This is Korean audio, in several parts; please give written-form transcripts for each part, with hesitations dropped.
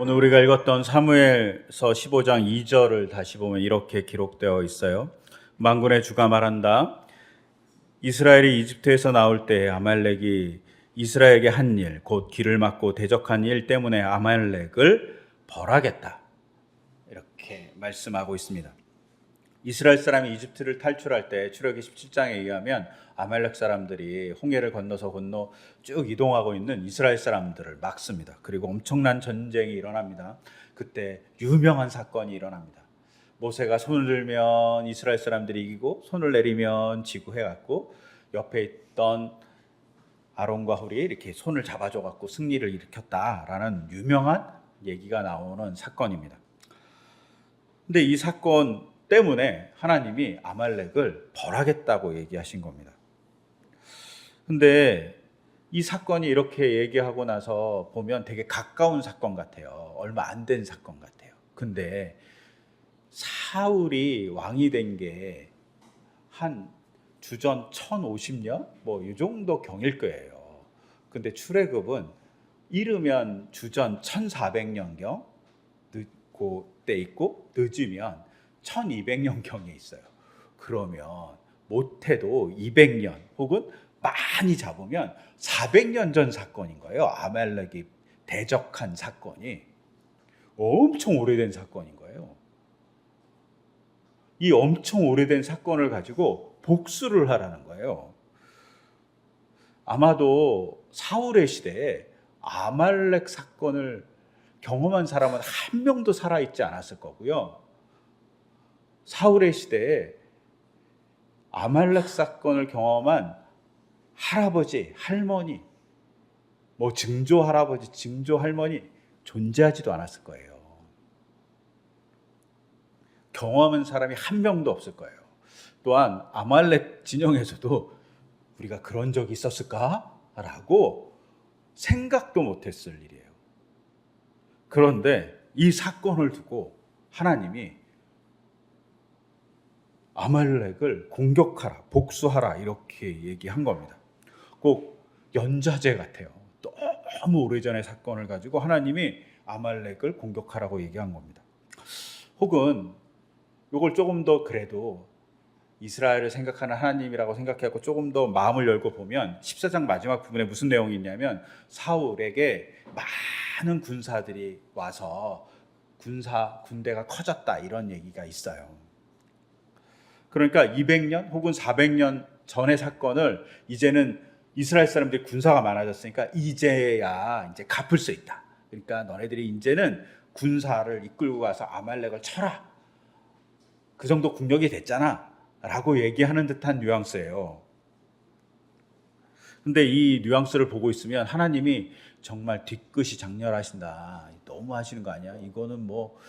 오늘 우리가 읽었던 사무엘서 15장 2절을 다시 보면 이렇게 기록되어 있어요. 만군의 주가 말한다. 이스라엘이 이집트에서 나올 때 아말렉이 이스라엘에게 한 일, 곧 길을 막고 대적한 일 때문에 아말렉을 벌하겠다. 이렇게 말씀하고 있습니다. 이스라엘 사람이 이집트를 탈출할 때 출애굽기 17장에 의하면 아말렉 사람들이 홍해를 건너서 쭉 이동하고 있는 이스라엘 사람들을 막습니다. 그리고 엄청난 전쟁이 일어납니다. 그때 유명한 사건이 일어납니다. 모세가 손을 들면 이스라엘 사람들이 이기고 손을 내리면 지고 해갖고 옆에 있던 아론과 훌이 이렇게 손을 잡아줘갖고 승리를 일으켰다라는 유명한 얘기가 나오는 사건입니다. 근데 이 사건 때문에 하나님이 아말렉을 벌하겠다고 얘기하신 겁니다. 근데 이 사건이 이렇게 얘기하고 나서 보면 되게 가까운 사건 같아요. 얼마 안 된 사건 같아요. 근데 사울이 왕이 된 게 한 주전 1050년? 뭐 이 정도 경일 거예요. 근데 출애굽은 이르면 주전 1400년경 그때 있고 늦으면 1200년경에 있어요. 그러면 못해도 200년 혹은 많이 잡으면 400년 전 사건인 거예요. 아말렉이 대적한 사건이 엄청 오래된 사건인 거예요. 이 엄청 오래된 사건을 가지고 복수를 하라는 거예요. 아마도 사울의 시대에 아말렉 사건을 경험한 사람은 한 명도 살아있지 않았을 거고요. 사울의 시대에 아말렉 사건을 경험한 할아버지, 할머니, 뭐 증조 할아버지, 증조 할머니 존재하지도 않았을 거예요. 경험한 사람이 한 명도 없을 거예요. 또한 아말렉 진영에서도 우리가 그런 적이 있었을까? 라고 생각도 못했을 일이에요. 그런데 이 사건을 두고 하나님이 아말렉을 공격하라, 복수하라 이렇게 얘기한 겁니다. 꼭 연좌제 같아요. 너무 오래전의 사건을 가지고 하나님이 아말렉을 공격하라고 얘기한 겁니다. 혹은 이걸 조금 더 그래도 이스라엘을 생각하는 하나님이라고 생각하고 조금 더 마음을 열고 보면 14장 마지막 부분에 무슨 내용이 있냐면 사울에게 많은 군사들이 와서 군대가 커졌다 이런 얘기가 있어요. 그러니까 200년 혹은 400년 전의 사건을 이제는 이스라엘 사람들이 군사가 많아졌으니까 이제야 이제 갚을 수 있다. 그러니까 너네들이 이제는 군사를 이끌고 가서 아말렉을 쳐라. 그 정도 국력이 됐잖아. 라고 얘기하는 듯한 뉘앙스예요. 근데 이 뉘앙스를 보고 있으면 하나님이 정말 뒤끝이 장렬하신다. 너무 하시는 거 아니야? 이거는 뭐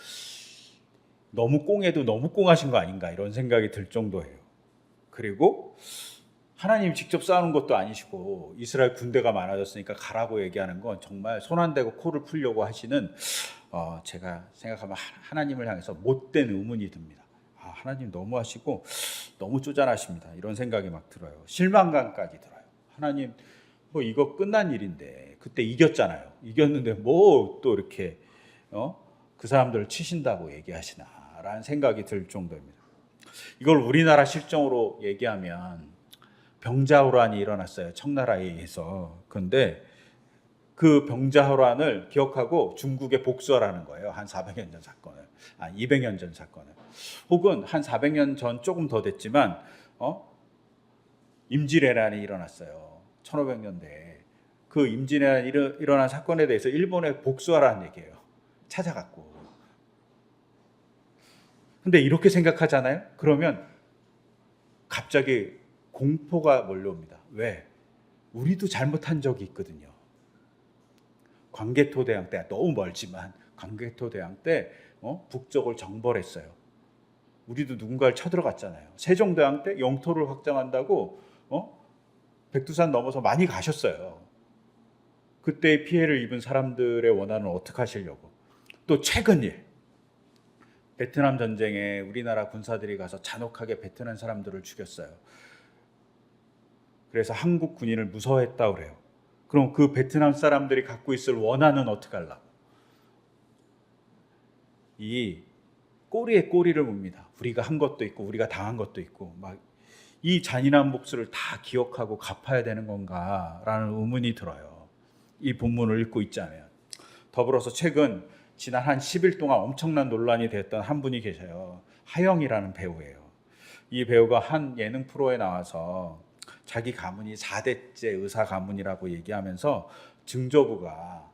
너무 꽁해도 너무 꽁하신 거 아닌가 이런 생각이 들 정도예요. 그리고 하나님 직접 싸우는 것도 아니시고 이스라엘 군대가 많아졌으니까 가라고 얘기하는 건 정말 손 안 대고 코를 풀려고 하시는 제가 생각하면 하나님을 향해서 못된 의문이 듭니다. 하나님 너무 하시고 너무 쪼잔하십니다. 이런 생각이 막 들어요. 실망감까지 들어요. 하나님 뭐 이거 끝난 일인데 그때 이겼잖아요. 이겼는데 뭐 또 이렇게 그 사람들을 치신다고 얘기하시나 라는 생각이 들 정도입니다. 이걸 우리나라 실정으로 얘기하면 병자호란이 일어났어요. 청나라에서. 그런데 그 병자호란을 기억하고 중국에 복수하라는 거예요. 한 400년 전 사건을. 200년 전 사건을. 혹은 한 400년 전 조금 더 됐지만 임진왜란이 일어났어요. 1500년대에. 그 임진왜란이 일어난 사건에 대해서 일본에 복수하라는 얘기예요. 찾아갔고. 근데 이렇게 생각하잖아요. 그러면 갑자기 공포가 몰려옵니다. 왜? 우리도 잘못한 적이 있거든요. 광개토대왕 때 너무 멀지만 광개토대왕 때 북쪽을 정벌했어요. 우리도 누군가를 쳐들어갔잖아요. 세종대왕 때 영토를 확장한다고 백두산 넘어서 많이 가셨어요. 그때의 피해를 입은 사람들의 원한은 어떻게 하시려고. 또 최근 일 베트남 전쟁에 우리나라 군사들이 가서 잔혹하게 베트남 사람들을 죽였어요. 그래서 한국 군인을 무서워했다고 그래요. 그럼 그 베트남 사람들이 갖고 있을 원한은 어떻게 하려고? 이 꼬리에 꼬리를 묻니다. 우리가 한 것도 있고 우리가 당한 것도 있고 막 이 잔인한 몫을 다 기억하고 갚아야 되는 건가라는 의문이 들어요. 이 본문을 읽고 있자면. 더불어서 최근 지난 한 10일 동안 엄청난 논란이 됐던 한 분이 계셔요. 하영이라는 배우예요. 이 배우가 한 예능 프로에 나와서 자기 가문이 4대째 의사 가문이라고 얘기하면서 증조부가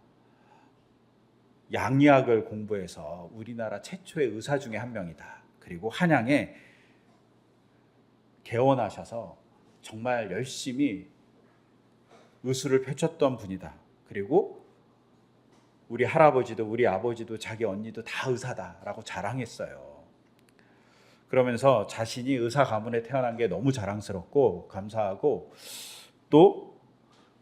양의학을 공부해서 우리나라 최초의 의사 중에 한 명이다. 그리고 한양에 개원하셔서 정말 열심히 의술을 펼쳤던 분이다. 그리고 우리 할아버지도 우리 아버지도 자기 언니도 다 의사다라고 자랑했어요. 그러면서 자신이 의사 가문에 태어난 게 너무 자랑스럽고 감사하고 또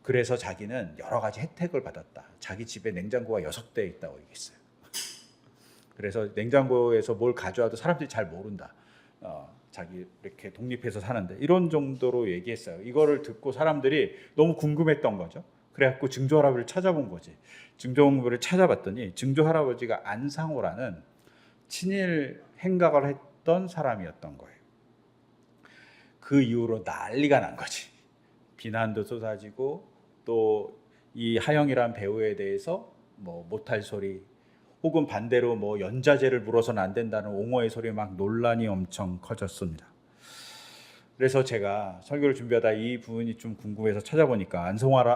그래서 자기는 여러 가지 혜택을 받았다. 자기 집에 냉장고가 6대 있다고 얘기했어요. 그래서 냉장고에서 뭘 가져와도 사람들이 잘 모른다. 자기 이렇게 독립해서 사는데 이런 정도로 얘기했어요. 이거를 듣고 사람들이 너무 궁금했던 거죠. 그래갖고 증조 할아버지를 찾아본 거지. 증조 할아버지를 찾아봤더니 증조 할아버지가 안상호라는 친일 행각을 했던 사람이었던 거예요. 그 이후로 난리가 난 거지. 비난도 쏟아지고 또 이 하영이란 배우에 대해서 뭐 못할 소리 혹은 반대로 뭐 연자제를 물어서는 안 된다는 옹호의 소리 막 논란이 엄청 커졌습니다. 그래서 제가 설교를 준비하다 이 부분이 좀 궁금해서 찾아보니까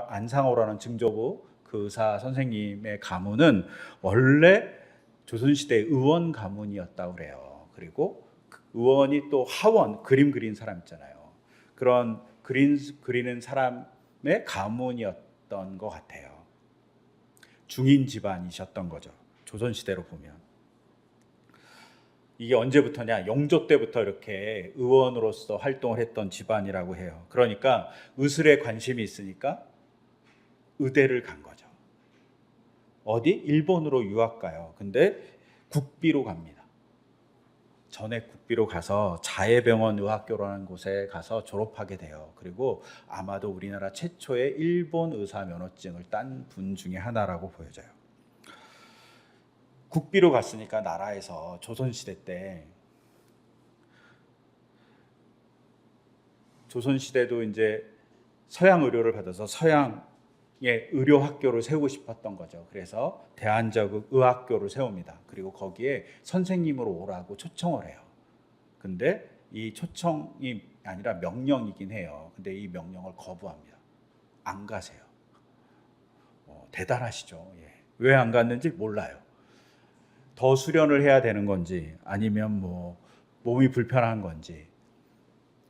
안상호라는 증조부 그 의사 선생님의 가문은 원래 조선시대 의원 가문이었다고 그래요. 그리고 의원이 또 하원 그림 그린 사람 있잖아요. 그런 그리는 사람의 가문이었던 것 같아요. 중인 집안이셨던 거죠. 조선시대로 보면. 이게 언제부터냐? 영조 때부터 이렇게 의원으로서 활동을 했던 집안이라고 해요. 그러니까 의술에 관심이 있으니까 의대를 간 거죠. 어디? 일본으로 유학 가요. 근데 국비로 갑니다. 전액 국비로 가서 자해병원 의학교라는 곳에 가서 졸업하게 돼요. 그리고 아마도 우리나라 최초의 일본 의사 면허증을 딴 분 중에 하나라고 보여져요. 국비로 갔으니까 나라에서 조선시대 때 조선시대도 이제 서양 의료를 받아서 서양의 의료 학교를 세우고 싶었던 거죠. 그래서 대한제국 의학교를 세웁니다. 그리고 거기에 선생님으로 오라고 초청을 해요. 근데 이 초청이 아니라 명령이긴 해요. 근데 이 명령을 거부합니다. 안 가세요. 대단하시죠. 예. 왜 안 갔는지 몰라요. 더 수련을 해야 되는 건지 아니면 뭐 몸이 불편한 건지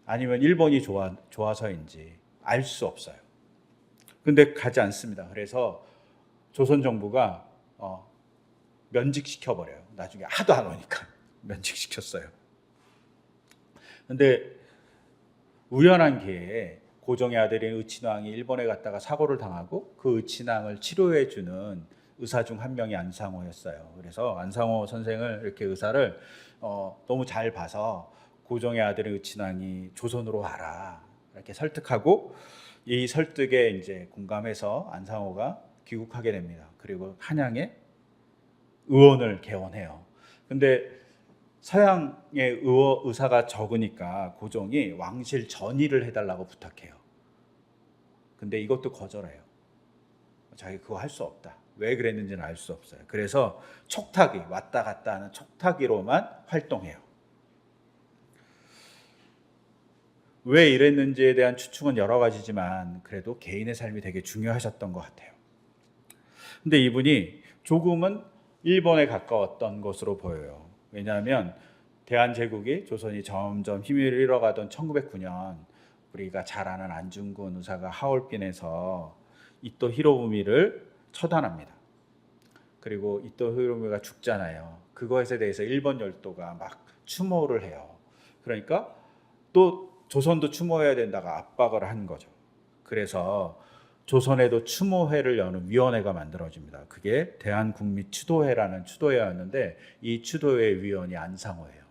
아니면 일본이 좋아서인지 알 수 없어요. 근데 가지 않습니다. 그래서 조선 정부가 면직시켜버려요. 나중에 하도 안 오니까 면직시켰어요. 근데 우연한 기회에 고종의 아들인 의친왕이 일본에 갔다가 사고를 당하고 그 의친왕을 치료해주는 의사 중 한 명이 안상호였어요. 그래서 안상호 선생을 이렇게 의사를 너무 잘 봐서 고종의 아들인 의친왕이 조선으로 와라 이렇게 설득하고 이 설득에 이제 공감해서 안상호가 귀국하게 됩니다. 그리고 한양에 의원을 개원해요. 근데 서양의 의사가 적으니까 고종이 왕실 전의를 해달라고 부탁해요. 근데 이것도 거절해요. 자기 그거 할 수 없다. 왜 그랬는지는 알 수 없어요. 그래서 촉탁이 왔다 갔다 하는 촉탁이로만 활동해요. 왜 이랬는지에 대한 추측은 여러 가지지만 그래도 개인의 삶이 되게 중요하셨던 것 같아요. 근데 이분이 조금은 일본에 가까웠던 것으로 보여요. 왜냐하면 대한제국이 조선이 점점 힘을 잃어가던 1909년 우리가 잘 아는 안중근 의사가 하얼빈에서 이토 히로부미를 처단합니다. 그리고 이토 히로부미가 죽잖아요. 그것에 대해서 일본 열도가 막 추모를 해요. 그러니까 또 조선도 추모해야 된다고 압박을 한 거죠. 그래서 조선에도 추모회를 여는 위원회가 만들어집니다. 그게 대한국민추도회라는 추도회였는데 이 추도회 위원이 안상호예요.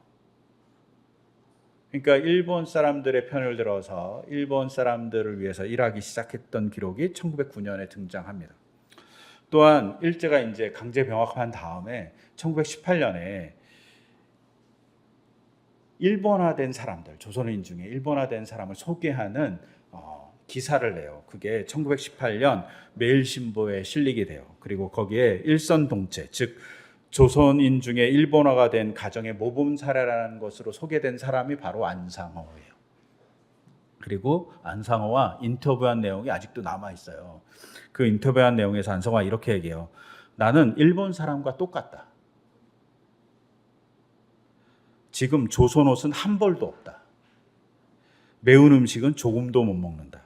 그러니까 일본 사람들의 편을 들어서 일본 사람들을 위해서 일하기 시작했던 기록이 1909년에 등장합니다. 또한 일제가 이제 강제 병합한 다음에 1918년에 일본화된 사람들, 조선인 중에 일본화된 사람을 소개하는 기사를 내요. 그게 1918년 매일신보에 실리게 돼요. 그리고 거기에 일선동체, 즉 조선인 중에 일본화가 된 가정의 모범 사례라는 것으로 소개된 사람이 바로 안상어예요. 그리고 안상어와 인터뷰한 내용이 아직도 남아 있어요. 그 인터뷰한 내용에서 안상어가 이렇게 얘기해요. 나는 일본 사람과 똑같다. 지금 조선 옷은 한 벌도 없다. 매운 음식은 조금도 못 먹는다.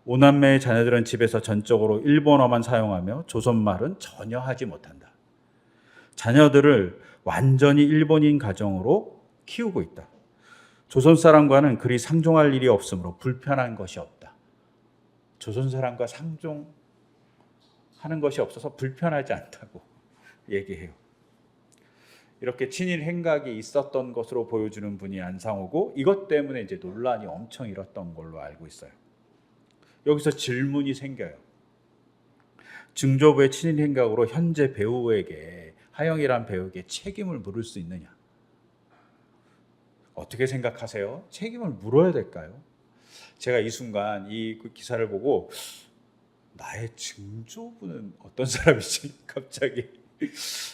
오남매의 자녀들은 집에서 전적으로 일본어만 사용하며 조선말은 전혀 하지 못한다. 자녀들을 완전히 일본인 가정으로 키우고 있다. 조선 사람과는 그리 상종할 일이 없으므로 불편한 것이 없다. 조선 사람과 상종하는 것이 없어서 불편하지 않다고 얘기해요. 이렇게 친일 행각이 있었던 것으로 보여주는 분이 안상호고, 이것 때문에 이제 논란이 엄청 일었던 걸로 알고 있어요. 여기서 질문이 생겨요. 증조부의 친일 행각으로 현재 배우에게, 하영이란 배우에게 책임을 물을 수 있느냐? 어떻게 생각하세요? 책임을 물어야 될까요? 제가 이 순간 이 기사를 보고 나의 증조부는 어떤 사람이지? 갑자기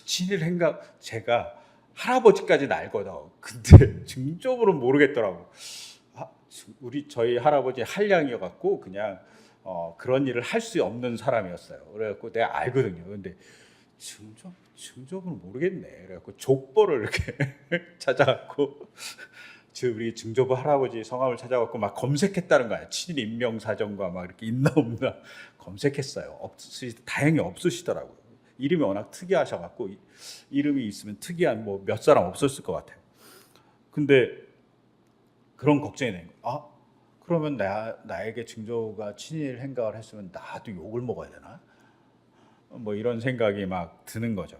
친일 행각, 제가 할아버지까지는 알거든. 근데 증조부는 모르겠더라고. 저희 할아버지 한량이어갖고 그냥 그런 일을 할 수 없는 사람이었어요. 그래갖고 내가 알거든요. 근데 증조부는 모르겠네. 그래갖고 족보를 이렇게 찾아갖고 우리 증조부 할아버지 성함을 찾아갖고 막 검색했다는 거야. 친일 인명사정과 막 이렇게 있나 없나 검색했어요. 다행히 없으시더라고요. 이름이 워낙 특이하셔갖고 이름이 있으면 특이한 뭐 몇 사람 없었을 것 같아요. 근데 그런 걱정이 된 거예요. 그러면 나에게 증조가 친일 행각을 했으면 나도 욕을 먹어야 되나? 뭐 이런 생각이 막 드는 거죠.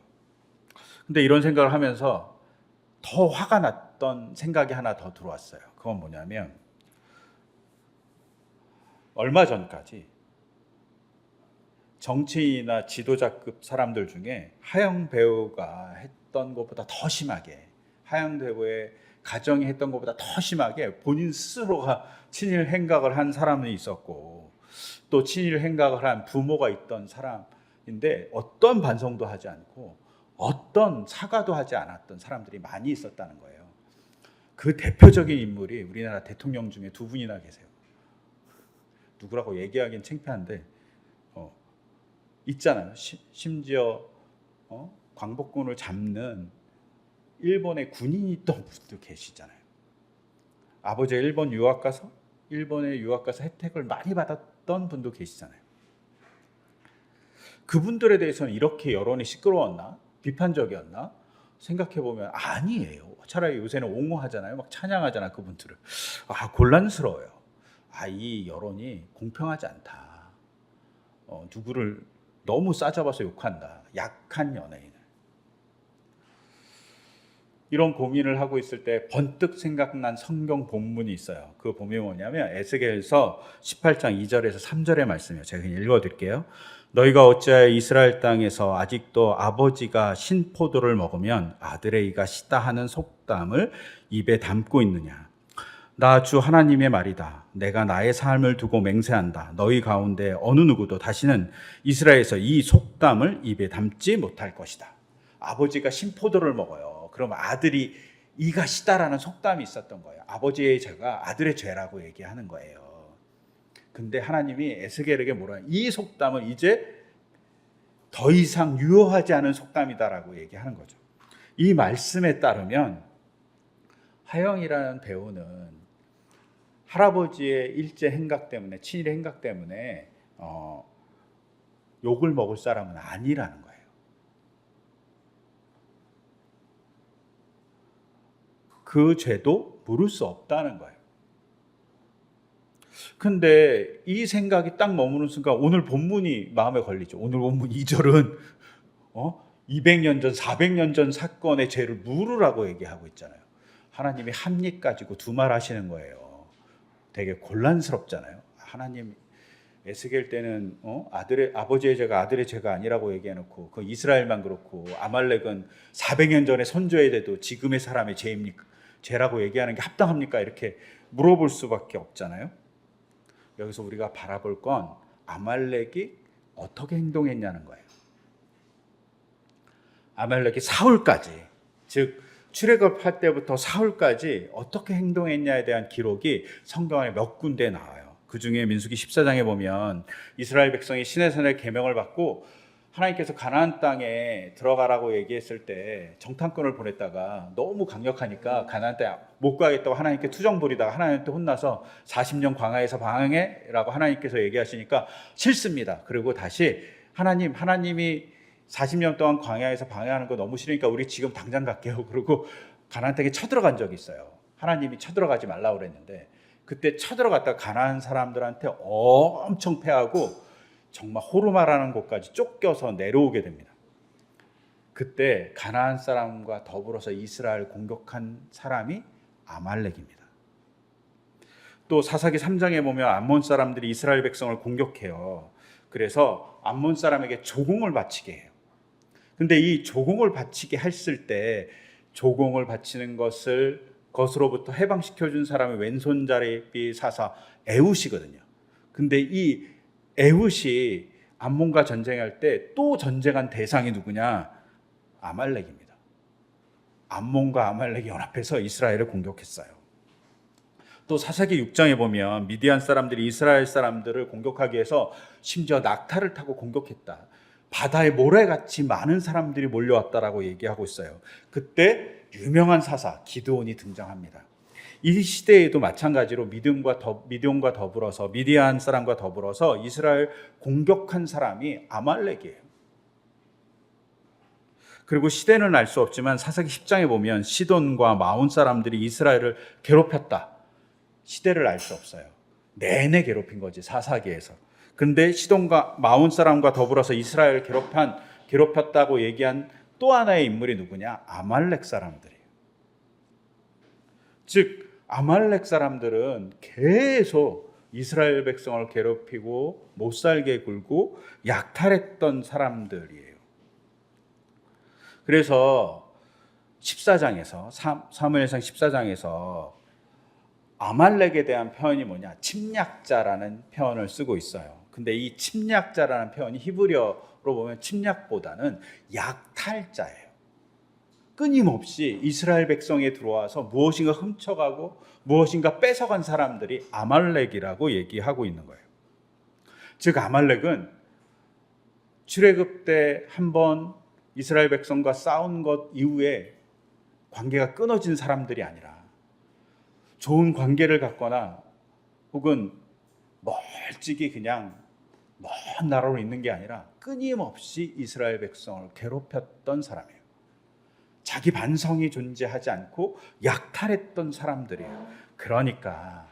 근데 이런 생각을 하면서 더 화가 났던 생각이 하나 더 들어왔어요. 그건 뭐냐면 얼마 전까지 정치인이나 지도자급 사람들 중에 하영 배우가 했던 것보다 더 심하게, 하영 배우의 가정이 했던 것보다 더 심하게 본인 스스로가 친일 행각을 한 사람이 있었고, 또 친일 행각을 한 부모가 있던 사람인데 어떤 반성도 하지 않고 어떤 사과도 하지 않았던 사람들이 많이 있었다는 거예요. 그 대표적인 인물이 우리나라 대통령 중에 두 분이나 계세요. 누구라고 얘기하기는 창피한데 있잖아요. 심지어 광복군을 잡는 일본의 군인이 있던 분도 계시잖아요. 아버지가 일본에 유학 가서 혜택을 많이 받았던 분도 계시잖아요. 그분들에 대해서는 이렇게 여론이 시끄러웠나? 비판적이었나? 생각해보면 아니에요. 차라리 요새는 옹호하잖아요. 막 찬양하잖아, 그분들을. 곤란스러워요. 이 여론이 공평하지 않다. 누구를 너무 싸잡아서 욕한다. 약한 연예인을. 이런 고민을 하고 있을 때 번뜩 생각난 성경 본문이 있어요. 그 본문이 뭐냐면 에스겔서 18장 2절에서 3절의 말씀이에요. 제가 그냥 읽어드릴게요. 너희가 어찌하여 이스라엘 땅에서 아직도 아버지가 신포도를 먹으면 아들의 이가 시다 하는 속담을 입에 담고 있느냐. 나 주 하나님의 말이다. 내가 나의 삶을 두고 맹세한다. 너희 가운데 어느 누구도 다시는 이스라엘에서 이 속담을 입에 담지 못할 것이다. 아버지가 신포도를 먹어요. 그럼 아들이 이가 시다라는 속담이 있었던 거예요. 아버지의 죄가 아들의 죄라고 얘기하는 거예요. 근데 하나님이 에스겔에게 뭐라 해요? 이 속담은 이제 더 이상 유효하지 않은 속담이다라고 얘기하는 거죠. 이 말씀에 따르면 하영이라는 배우는 할아버지의 일제 행각 때문에, 친일 행각 때문에 욕을 먹을 사람은 아니라는 거예요. 그 죄도 물을 수 없다는 거예요. 근데 이 생각이 딱 머무는 순간 오늘 본문이 마음에 걸리죠. 오늘 본문 2절은 200년 전, 400년 전 사건의 죄를 물으라고 얘기하고 있잖아요. 하나님이 한 입 가지고 두 말 하시는 거예요. 되게 곤란스럽잖아요. 하나님 에스겔 때는 아버지의 죄가 아들의 죄가 아니라고 얘기해놓고 그 이스라엘만 그렇고 아말렉은 400년 전에 선조에 대도 지금의 사람의 죄입니까? 죄라고 얘기하는 게 합당합니까? 이렇게 물어볼 수밖에 없잖아요. 여기서 우리가 바라볼 건 아말렉이 어떻게 행동했냐는 거예요. 아말렉이 사울까지, 즉 출애굽할 때부터 사울까지 어떻게 행동했냐에 대한 기록이 성경 안에 몇 군데 나와요. 그 중에 민수기 14장에 보면 이스라엘 백성이 시내산의 계명을 받고 하나님께서 가나안 땅에 들어가라고 얘기했을 때 정탐꾼을 보냈다가 너무 강력하니까 가나안 땅에 못 가겠다고 하나님께 투정 부리다가 하나님한테 혼나서 40년 광야에서 방황해라고 하나님께서 얘기하시니까 싫습니다. 그리고 다시 하나님이 40년 동안 광야에서 방황하는 거 너무 싫으니까 우리 지금 당장 갈게요. 그리고 가나안 땅에 쳐들어간 적이 있어요. 하나님이 쳐들어가지 말라고 그랬는데 그때 쳐들어갔다가 가나안 사람들한테 엄청 패하고 정말 호르마라는 곳까지 쫓겨서 내려오게 됩니다. 그때 가나안 사람과 더불어서 이스라엘 공격한 사람이 아말렉입니다. 또 사사기 3장에 보면 암몬 사람들이 이스라엘 백성을 공격해요. 그래서 암몬 사람에게 조공을 바치게 해요. 근데 이 조공을 바치게 했을 때 조공을 바치는 것으로부터 해방시켜 준 사람이 왼손잡이 사사 에훗이거든요. 근데 이 에훗이 암몬과 전쟁할 때 또 전쟁한 대상이 누구냐? 아말렉입니다. 암몬과 아말렉이 연합해서 이스라엘을 공격했어요. 또 사사기 6장에 보면 미디안 사람들이 이스라엘 사람들을 공격하기 위해서 심지어 낙타를 타고 공격했다. 바다에 모래같이 많은 사람들이 몰려왔다라고 얘기하고 있어요. 그때 유명한 사사 기드온이 등장합니다. 이 시대에도 마찬가지로 미디온과 더불어서 미디안 사람과 더불어서 이스라엘 공격한 사람이 아말렉이에요. 그리고 시대는 알 수 없지만 사사기 10장에 보면 시돈과 마온 사람들이 이스라엘을 괴롭혔다. 시대를 알 수 없어요. 내내 괴롭힌 거지 사사기에서. 근데 시돈과 마온 사람과 더불어서 이스라엘을 괴롭혔다고 얘기한 또 하나의 인물이 누구냐? 아말렉 사람들이에요. 즉 아말렉 사람들은 계속 이스라엘 백성을 괴롭히고 못살게 굴고 약탈했던 사람들이에요. 그래서 14장에서 사무엘상 14장에서 아말렉에 대한 표현이 뭐냐? 침략자라는 표현을 쓰고 있어요. 근데 이 침략자라는 표현이 히브리어로 보면 침략보다는 약탈자예요. 끊임없이 이스라엘 백성에 들어와서 무엇인가 훔쳐가고 무엇인가 뺏어간 사람들이 아말렉이라고 얘기하고 있는 거예요. 즉 아말렉은 출애굽 때 한번 이스라엘 백성과 싸운 것 이후에 관계가 끊어진 사람들이 아니라 좋은 관계를 갖거나 혹은 멀찍이 그냥 먼 나라로 있는 게 아니라 끊임없이 이스라엘 백성을 괴롭혔던 사람이에요. 자기 반성이 존재하지 않고 약탈했던 사람들이에요. 그러니까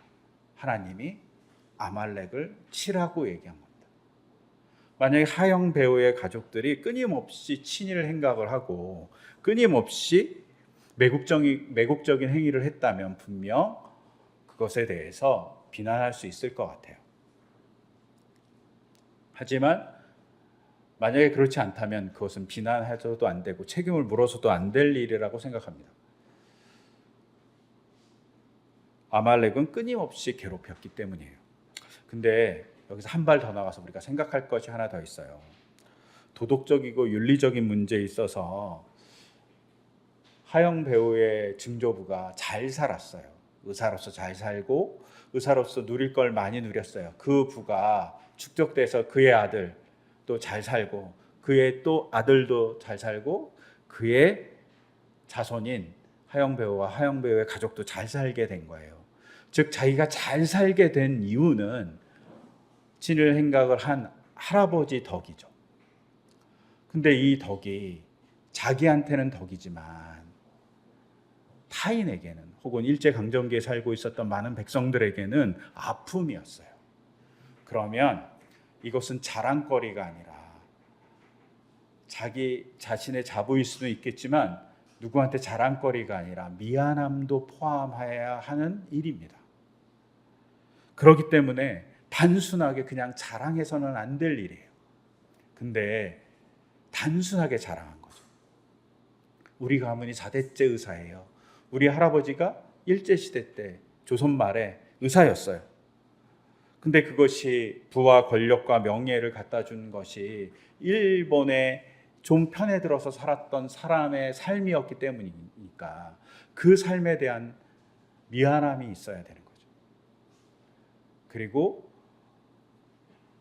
하나님이 아말렉을 치라고 얘기한 겁니다. 만약에 하영 배우의 가족들이 끊임없이 친일 행각을 하고 끊임없이 매국적인 행위를 했다면 분명 그것에 대해서 비난할 수 있을 것 같아요. 하지만 만약에 그렇지 않다면 그것은 비난해서도 안 되고 책임을 물어서도 안 될 일이라고 생각합니다. 아말렉은 끊임없이 괴롭혔기 때문이에요. 근데 여기서 한 발 더 나가서 우리가 생각할 것이 하나 더 있어요. 도덕적이고 윤리적인 문제에 있어서 하영 배우의 증조부가 잘 살았어요. 의사로서 잘 살고 의사로서 누릴 걸 많이 누렸어요. 그 부가 축적돼서 그의 아들 또 잘 살고 그의 또 아들도 잘 살고 그의 자손인 하영 배우와 하영 배우의 가족도 잘 살게 된 거예요. 즉 자기가 잘 살게 된 이유는 친일 행각을 한 할아버지 덕이죠. 근데 이 덕이 자기한테는 덕이지만 타인에게는 혹은 일제강점기에 살고 있었던 많은 백성들에게는 아픔이었어요. 그러면 이것은 자랑거리가 아니라 자기 자신의 자부일 수도 있겠지만 누구한테 자랑거리가 아니라 미안함도 포함해야 하는 일입니다. 그렇기 때문에 단순하게 그냥 자랑해서는 안 될 일이에요. 근데 단순하게 자랑한 거죠. 우리 가문이 4대째 의사예요. 우리 할아버지가 일제시대 때 조선 말에 의사였어요. 근데 그것이 부와 권력과 명예를 갖다 준 것이 일본에 좀 편에 들어서 살았던 사람의 삶이었기 때문이니까 그 삶에 대한 미안함이 있어야 되는 거죠. 그리고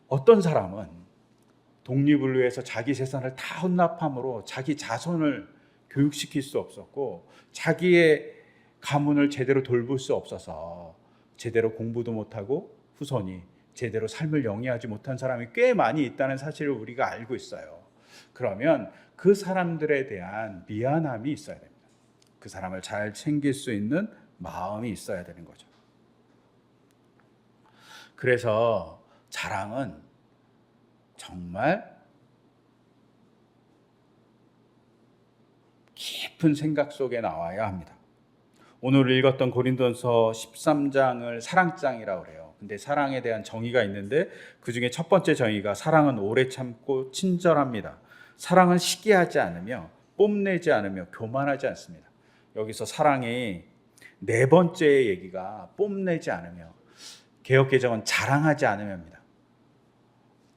어떤 사람은 독립을 위해서 자기 재산을 다 헌납함으로 자기 자손을 교육시킬 수 없었고 자기의 가문을 제대로 돌볼 수 없어서 제대로 공부도 못하고 후손이 제대로 삶을 영위하지 못한 사람이 꽤 많이 있다는 사실을 우리가 알고 있어요. 그러면 그 사람들에 대한 미안함이 있어야 됩니다. 그 사람을 잘 챙길 수 있는 마음이 있어야 되는 거죠. 그래서 자랑은 정말 깊은 생각 속에 나와야 합니다. 오늘 읽었던 고린도전서 13장을 사랑장이라고 그래요. 근데 사랑에 대한 정의가 있는데 그 중에 첫 번째 정의가 사랑은 오래 참고 친절합니다. 사랑은 시기하지 않으며 뽐내지 않으며 교만하지 않습니다. 여기서 사랑이 네 번째 얘기가 뽐내지 않으며, 개역개정은 자랑하지 않으며입니다.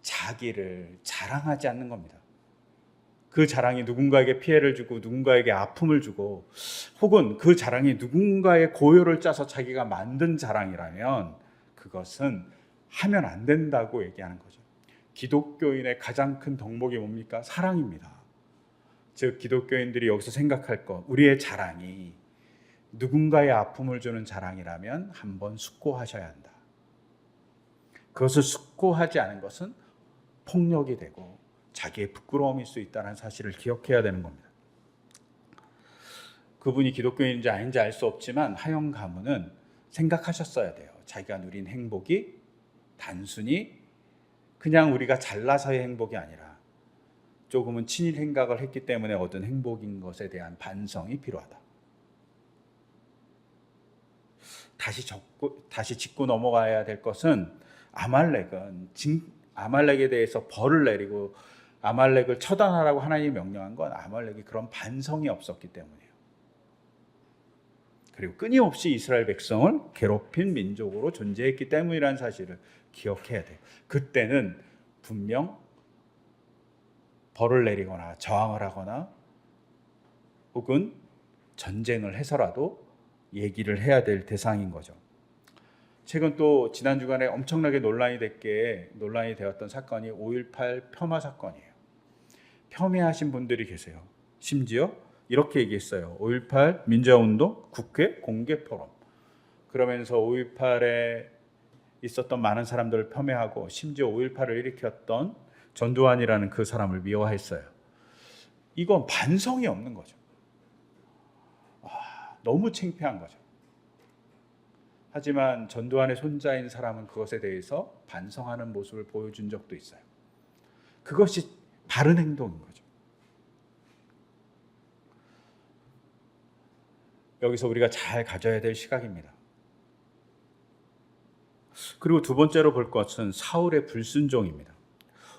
자기를 자랑하지 않는 겁니다. 그 자랑이 누군가에게 피해를 주고 누군가에게 아픔을 주고 혹은 그 자랑이 누군가의 고요를 짜서 자기가 만든 자랑이라면 그것은 하면 안 된다고 얘기하는 거죠. 기독교인의 가장 큰 덕목이 뭡니까? 사랑입니다. 즉 기독교인들이 여기서 생각할 것, 우리의 자랑이 누군가의 아픔을 주는 자랑이라면 한번 숙고하셔야 한다. 그것을 숙고하지 않은 것은 폭력이 되고 자기의 부끄러움일 수 있다는 사실을 기억해야 되는 겁니다. 그분이 기독교인인지 아닌지 알 수 없지만 하영 가문은 생각하셨어야 돼요. 자기가 누린 행복이 단순히 그냥 우리가 잘나서의 행복이 아니라 조금은 친일 행각을 했기 때문에 얻은 행복인 것에 대한 반성이 필요하다. 다시 짚고 넘어가야 될 것은 아말렉에 대해서 벌을 내리고 아말렉을 처단하라고 하나님이 명령한 건 아말렉이 그런 반성이 없었기 때문이에요. 그리고 끊임없이 이스라엘 백성을 괴롭힌 민족으로 존재했기 때문이라는 사실을 기억해야 돼요. 그때는 분명 벌을 내리거나 저항을 하거나 혹은 전쟁을 해서라도 얘기를 해야 될 대상인 거죠. 최근 또 지난 주간에 엄청나게 논란이 되었던 사건이 5.18 폄하 사건이에요. 폄훼하신 분들이 계세요. 심지어 이렇게 얘기했어요. 5.18 민주화운동 국회 공개 포럼. 그러면서 5.18에 있었던 많은 사람들을 폄훼하고 심지어 5.18을 일으켰던 전두환이라는 그 사람을 미워했어요. 이건 반성이 없는 거죠. 너무 창피한 거죠. 하지만 전두환의 손자인 사람은 그것에 대해서 반성하는 모습을 보여준 적도 있어요. 그것이 바른 행동인 거죠. 여기서 우리가 잘 가져야 될 시각입니다. 그리고 두 번째로 볼 것은 사울의 불순종입니다.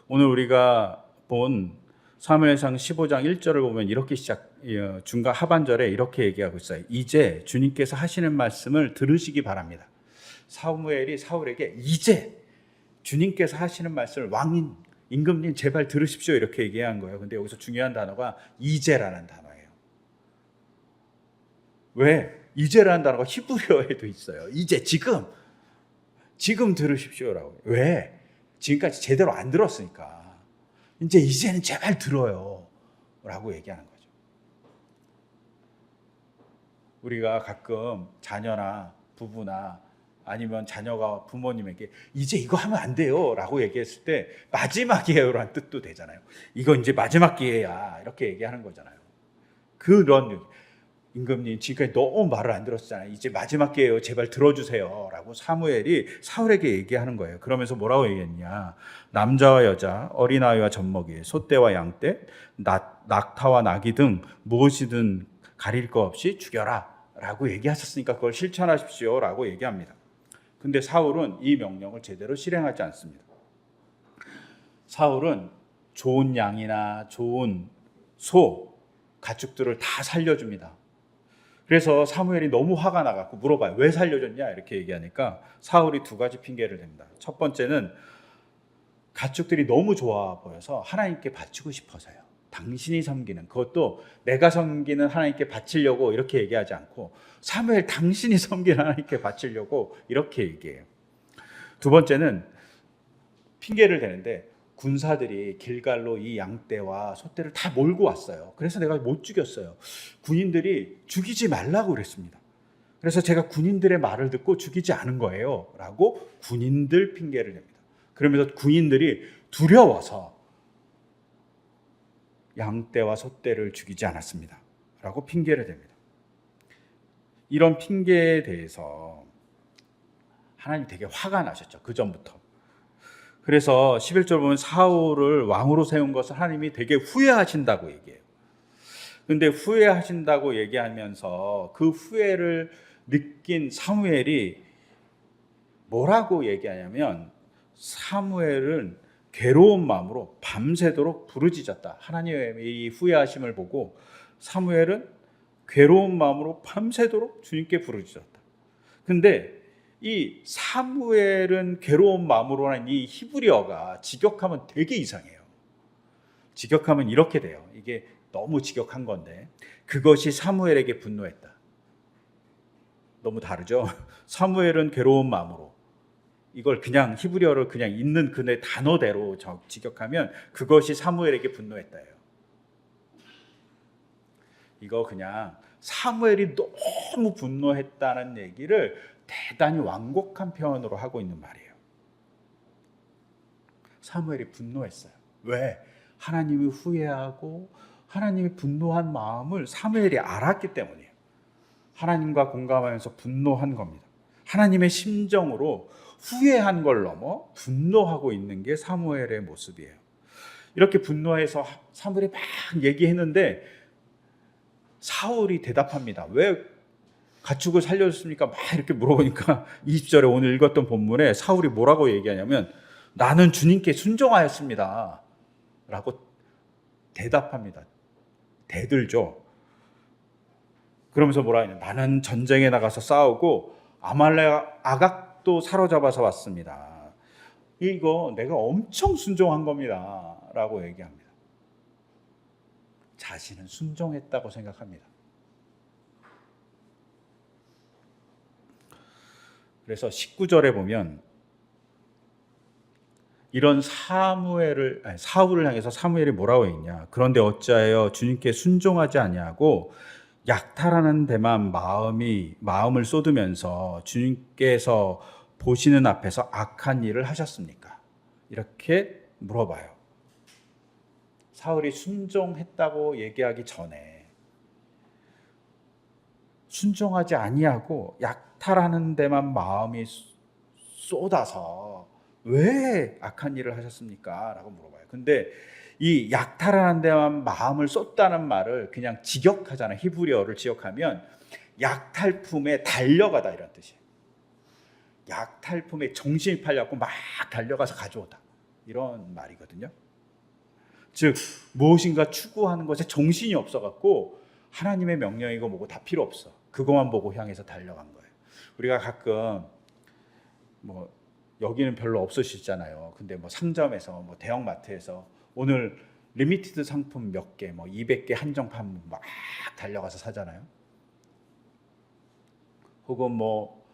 오늘 우리가 본 사무엘상 15장 1절을 보면 이렇게 중간 하반절에 이렇게 얘기하고 있어요. 이제 주님께서 하시는 말씀을 들으시기 바랍니다. 사무엘이 사울에게 이제 주님께서 하시는 말씀을 왕인 임금님 제발 들으십시오 이렇게 얘기한 거예요. 근데 여기서 중요한 단어가 이제라는 단어예요. 왜? 이제라는 단어가 히브리어에도 있어요. 이제 지금 들으십시오라고. 왜? 지금까지 제대로 안 들었으니까 이제는 제발 들어요 라고 얘기하는 거죠. 우리가 가끔 자녀나 부부나 아니면 자녀가 부모님에게 이제 이거 하면 안 돼요 라고 얘기했을 때 마지막이에요 라는 뜻도 되잖아요. 이거 이제 마지막 기회야 이렇게 얘기하는 거잖아요. 그런 임금님 지금까지 너무 말을 안 들었잖아요. 이제 마지막 기회예요. 제발 들어주세요 라고 사무엘이 사울에게 얘기하는 거예요. 그러면서 뭐라고 얘기했냐. 남자와 여자, 어린아이와 젖먹이, 소떼와 양떼, 낙타와 나귀 등 무엇이든 가릴 거 없이 죽여라 라고 얘기하셨으니까 그걸 실천하십시오 라고 얘기합니다. 근데 사울은 이 명령을 제대로 실행하지 않습니다. 사울은 좋은 양이나 좋은 소, 가축들을 다 살려줍니다. 그래서 사무엘이 너무 화가 나갖고 물어봐요. 왜 살려줬냐? 이렇게 얘기하니까 사울이 두 가지 핑계를 댑니다. 첫 번째는 가축들이 너무 좋아 보여서 하나님께 바치고 싶어서요. 당신이 섬기는, 그것도 내가 섬기는 하나님께 바치려고 이렇게 얘기하지 않고 사무엘 당신이 섬기는 하나님께 바치려고 이렇게 얘기해요. 두 번째는 핑계를 대는데 군사들이 길갈로 이 양떼와 소떼를 다 몰고 왔어요. 그래서 내가 못 죽였어요. 군인들이 죽이지 말라고 그랬습니다. 그래서 제가 군인들의 말을 듣고 죽이지 않은 거예요 라고 군인들 핑계를 냅니다. 그러면서 군인들이 두려워서 양떼와 소떼를 죽이지 않았습니다 라고 핑계를 댑니다. 이런 핑계에 대해서 하나님 되게 화가 나셨죠. 그 전부터. 그래서 11절 보면 사울을 왕으로 세운 것을 하나님이 되게 후회하신다고 얘기해요. 근데 후회하신다고 얘기하면서 그 후회를 느낀 사무엘이 뭐라고 얘기하냐면 사무엘은 괴로운 마음으로 밤새도록 부르짖었다. 하나님의 이 후회하심을 보고 사무엘은 괴로운 마음으로 밤새도록 주님께 부르짖었다. 근데 이 사무엘은 괴로운 마음으로 하는 이 히브리어가 직역하면 되게 이상해요. 직역하면 이렇게 돼요. 이게 너무 직역한 건데 그것이 사무엘에게 분노했다. 너무 다르죠? 사무엘은 괴로운 마음으로, 이걸 그냥 히브리어를 그냥 있는 그의 단어대로 직역하면 그것이 사무엘에게 분노했다예요. 이거 그냥 사무엘이 너무 분노했다는 얘기를 대단히 완곡한 표현으로 하고 있는 말이에요. 사무엘이 분노했어요. 왜? 하나님이 후회하고 하나님이 분노한 마음을 사무엘이 알았기 때문이에요. 하나님과 공감하면서 분노한 겁니다. 하나님의 심정으로 후회한 걸 넘어 분노하고 있는 게 사무엘의 모습이에요. 이렇게 분노해서 사무엘이 막 얘기했는데 사울이 대답합니다. 왜 가축을 살려줬습니까? 막 이렇게 물어보니까 20절에 오늘 읽었던 본문에 사울이 뭐라고 얘기하냐면 나는 주님께 순종하였습니다 라고 대답합니다. 대들죠. 그러면서 뭐라 하냐, 나는 전쟁에 나가서 싸우고 아말렉 아각도 사로잡아서 왔습니다. 이거 내가 엄청 순종한 겁니다 라고 얘기합니다. 자신은 순종했다고 생각합니다. 그래서 19절에 보면 이런 사울을 향해서 사무엘이 뭐라고 했냐. 그런데 어찌하여 주님께 순종하지 아니하고 약탈하는 데만 마음을 쏟으면서 주님께서 보시는 앞에서 악한 일을 하셨습니까? 이렇게 물어봐요. 사울이 순종했다고 얘기하기 전에 순종하지 아니하고 약탈하는 데만 마음이 쏟아서 왜 악한 일을 하셨습니까? 라고 물어봐요. 근데 이 약탈하는 데만 마음을 쏟다는 말을 그냥 직역하잖아요. 히브리어를 직역하면 약탈품에 달려가다 이런 뜻이에요. 약탈품에 정신이 팔려갖고 막 달려가서 가져오다 이런 말이거든요. 즉 무엇인가 추구하는 것에 정신이 없어갖고 하나님의 명령이고 뭐고 다 필요 없어. 그것만 보고 향해서 달려간 거예요. 우리가 가끔 뭐 여기는 별로 없으시잖아요. 근데 뭐 상점에서 뭐 대형마트에서 오늘 리미티드 상품 몇 개, 뭐 200개 한정판 막 달려가서 사잖아요. 혹은 뭐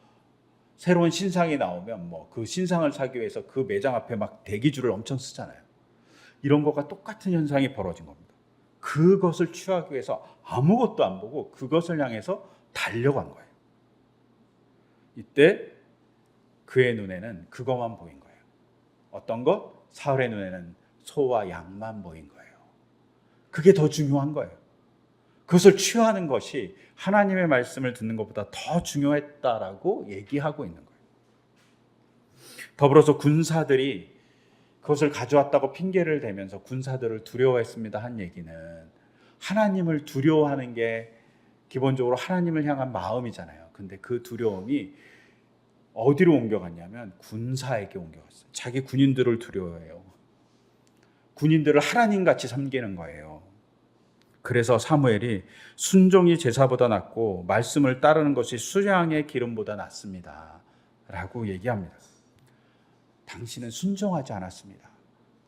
새로운 신상이 나오면 뭐 그 신상을 사기 위해서 그 매장 앞에 막 대기줄을 엄청 쓰잖아요. 이런 것과 똑같은 현상이 벌어진 겁니다. 그것을 취하기 위해서 아무것도 안 보고 그것을 향해서 달려간 거예요. 이때 그의 눈에는 그것만 보인 거예요. 어떤 것? 사울의 눈에는 소와 양만 보인 거예요. 그게 더 중요한 거예요. 그것을 취하는 것이 하나님의 말씀을 듣는 것보다 더 중요했다라고 얘기하고 있는 거예요. 더불어서 군사들이 그것을 가져왔다고 핑계를 대면서 군사들을 두려워했습니다 한 얘기는 하나님을 두려워하는 게 기본적으로 하나님을 향한 마음이잖아요. 근데 그 두려움이 어디로 옮겨갔냐면 군사에게 옮겨갔어요. 자기 군인들을 두려워해요. 군인들을 하나님같이 섬기는 거예요. 그래서 사무엘이 순종이 제사보다 낫고 말씀을 따르는 것이 수양의 기름보다 낫습니다 라고 얘기합니다. 당신은 순종하지 않았습니다.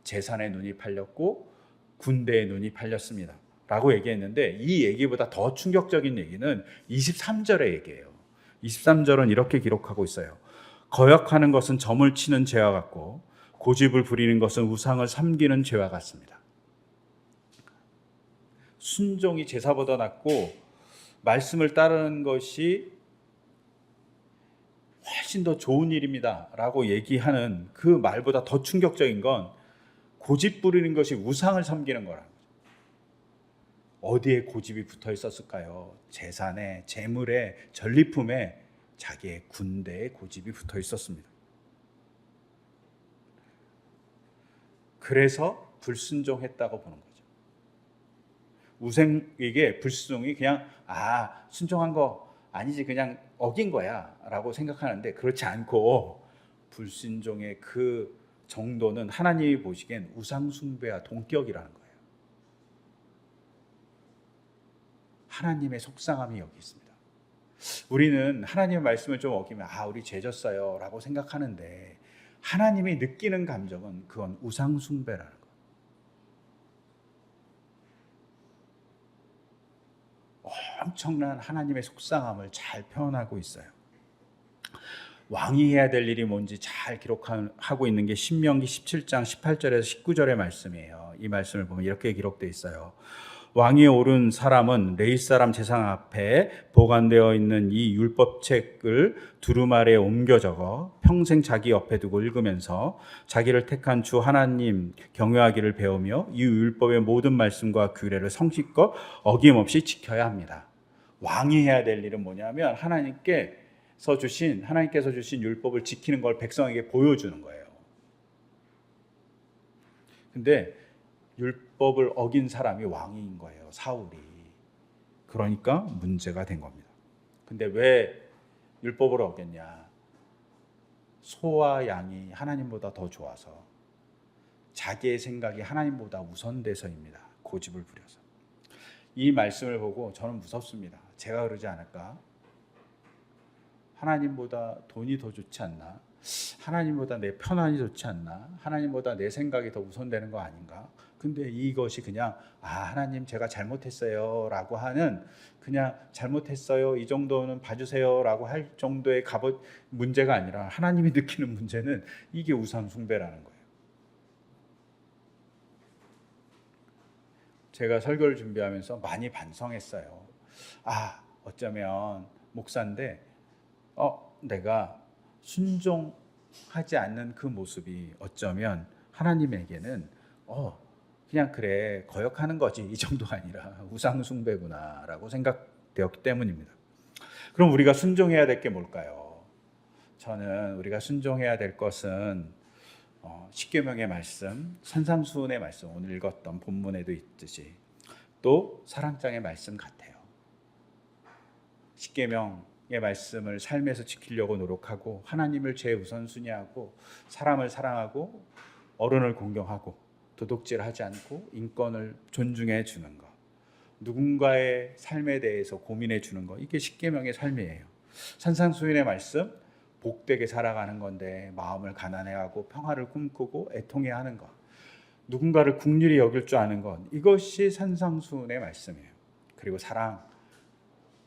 재산의 눈이 팔렸고 군대의 눈이 팔렸습니다 라고 얘기했는데, 이 얘기보다 더 충격적인 얘기는 23절의 얘기예요. 23절은 이렇게 기록하고 있어요. 거역하는 것은 점을 치는 죄와 같고 고집을 부리는 것은 우상을 섬기는 죄와 같습니다. 순종이 제사보다 낫고 말씀을 따르는 것이 훨씬 더 좋은 일입니다 라고 얘기하는 그 말보다 더 충격적인 건 고집 부리는 것이 우상을 섬기는 거라는 거죠. 어디에 고집이 붙어 있었을까요? 재산에, 재물에, 전리품에, 자기의 군대에 고집이 붙어 있었습니다. 그래서 불순종했다고 보는 거죠. 우상에게 불순종이 그냥 순종한 거 아니지, 그냥 어긴 거야 라고 생각하는데, 그렇지 않고 불순종의 그 정도는 하나님이 보시기엔 우상 숭배와 동격이라는 거예요. 하나님의 속상함이 여기 있습니다. 우리는 하나님의 말씀을 좀 어기면 우리 죄졌어요 라고 생각하는데, 하나님이 느끼는 감정은 그건 우상 숭배라는 거예요. 엄청난 하나님의 속상함을 잘 표현하고 있어요. 왕이 해야 될 일이 뭔지 잘 기록하고 있는 게 신명기 17장 18절에서 19절의 말씀이에요. 이 말씀을 보면 이렇게 기록되어 있어요. 왕위에 오른 사람은 레위 사람 제상 앞에 보관되어 있는 이 율법책을 두루마리에 옮겨 적어 평생 자기 옆에 두고 읽으면서 자기를 택한 주 하나님 경외하기를 배우며 이 율법의 모든 말씀과 규례를 성실껏 어김없이 지켜야 합니다. 왕이 해야 될 일은 뭐냐면 하나님께서 주신 율법을 지키는 걸 백성에게 보여주는 거예요. 근데 율법을 어긴 사람이 왕인 거예요, 사울이. 그러니까 문제가 된 겁니다. 근데 왜 율법을 어겼냐? 소와 양이 하나님보다 더 좋아서, 자기의 생각이 하나님보다 우선돼서입니다. 고집을 부려서. 이 말씀을 보고 저는 무섭습니다. 제가 그러지 않을까? 하나님보다 돈이 더 좋지 않나? 하나님보다 내 편안이 좋지 않나? 하나님보다 내 생각이 더 우선되는 거 아닌가? 근데 이것이 그냥 하나님 제가 잘못했어요 라고 하는, 그냥 잘못했어요 이 정도는 봐주세요 라고 할 정도의 문제가 아니라, 하나님이 느끼는 문제는 이게 우상 숭배라는 거예요. 제가 설교를 준비하면서 많이 반성했어요. 어쩌면 목사인데 내가 순종하지 않는 그 모습이 어쩌면 하나님에게는 그냥 그래 거역하는 거지 이 정도가 아니라 우상 숭배구나 라고 생각되었기 때문입니다. 그럼 우리가 순종해야 될 게 뭘까요? 저는 우리가 순종해야 될 것은 십계명의 말씀, 산상수훈의 말씀, 오늘 읽었던 본문에도 있듯이 또 사랑장의 말씀 같아요. 십계명의 말씀을 삶에서 지키려고 노력하고, 하나님을 최우선순위하고, 사람을 사랑하고, 어른을 공경하고, 도둑질하지 않고 인권을 존중해 주는 것, 누군가의 삶에 대해서 고민해 주는 것, 이게 십계명의 삶이에요. 산상수훈의 말씀, 복되게 살아가는 건데 마음을 가난해하고 평화를 꿈꾸고 애통해하는 것, 누군가를 긍휼히 여길 줄 아는 것, 이것이 산상수훈의 말씀이에요. 그리고 사랑,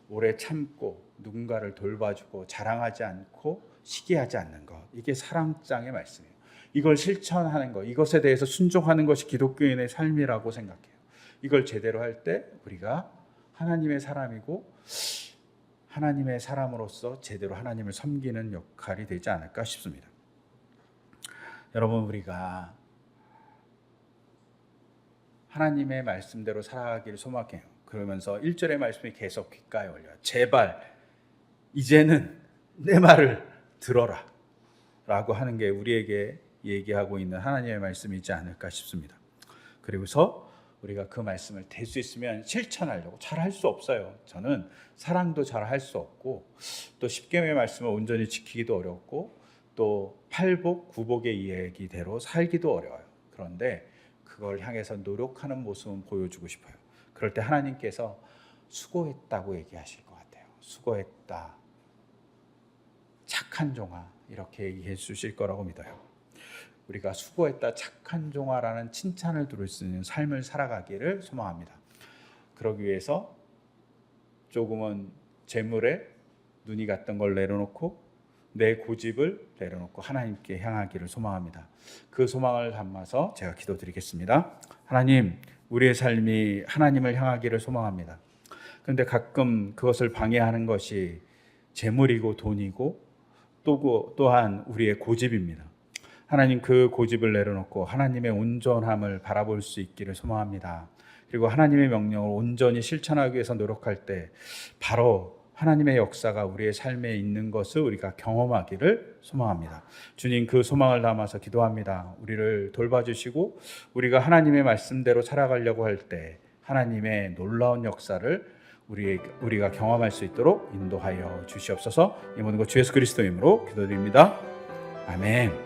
오래 참고 누군가를 돌봐주고 자랑하지 않고 시기하지 않는 것, 이게 사랑장의 말씀이에요. 이걸 실천하는 것, 이것에 대해서 순종하는 것이 기독교인의 삶이라고 생각해요. 이걸 제대로 할 때 우리가 하나님의 사람이고, 하나님의 사람으로서 제대로 하나님을 섬기는 역할이 되지 않을까 싶습니다. 여러분, 우리가 하나님의 말씀대로 살아가기를 소망해요. 그러면서 1절의 말씀이 계속 귓가에 올려요. 제발 이제는 내 말을 들어라 라고 하는 게 우리에게 얘기하고 있는 하나님의 말씀이지 않을까 싶습니다. 그리고서 우리가 그 말씀을 될 수 있으면 실천하려고. 잘 할 수 없어요. 저는 사랑도 잘 할 수 없고, 또 십계명의 말씀을 온전히 지키기도 어렵고, 또 팔복 구복의 얘기대로 살기도 어려워요. 그런데 그걸 향해서 노력하는 모습은 보여주고 싶어요. 그럴 때 하나님께서 수고했다고 얘기하실 것 같아요. 수고했다, 착한 종아, 이렇게 얘기해 주실 거라고 믿어요. 우리가 수고했다, 착한 종아라는 칭찬을 들을 수 있는 삶을 살아가기를 소망합니다. 그러기 위해서 조금은 재물에 눈이 갔던 걸 내려놓고 내 고집을 내려놓고 하나님께 향하기를 소망합니다. 그 소망을 담아서 제가 기도드리겠습니다. 하나님, 우리의 삶이 하나님을 향하기를 소망합니다. 그런데 가끔 그것을 방해하는 것이 재물이고 돈이고 또한 우리의 고집입니다. 하나님, 그 고집을 내려놓고 하나님의 온전함을 바라볼 수 있기를 소망합니다. 그리고 하나님의 명령을 온전히 실천하기 위해서 노력할 때 바로 하나님의 역사가 우리의 삶에 있는 것을 우리가 경험하기를 소망합니다. 주님, 그 소망을 담아서 기도합니다. 우리를 돌봐주시고 우리가 하나님의 말씀대로 살아가려고 할 때 하나님의 놀라운 역사를 우리가 경험할 수 있도록 인도하여 주시옵소서. 이 모든 것 주 예수 그리스도 이름으로 기도드립니다. 아멘.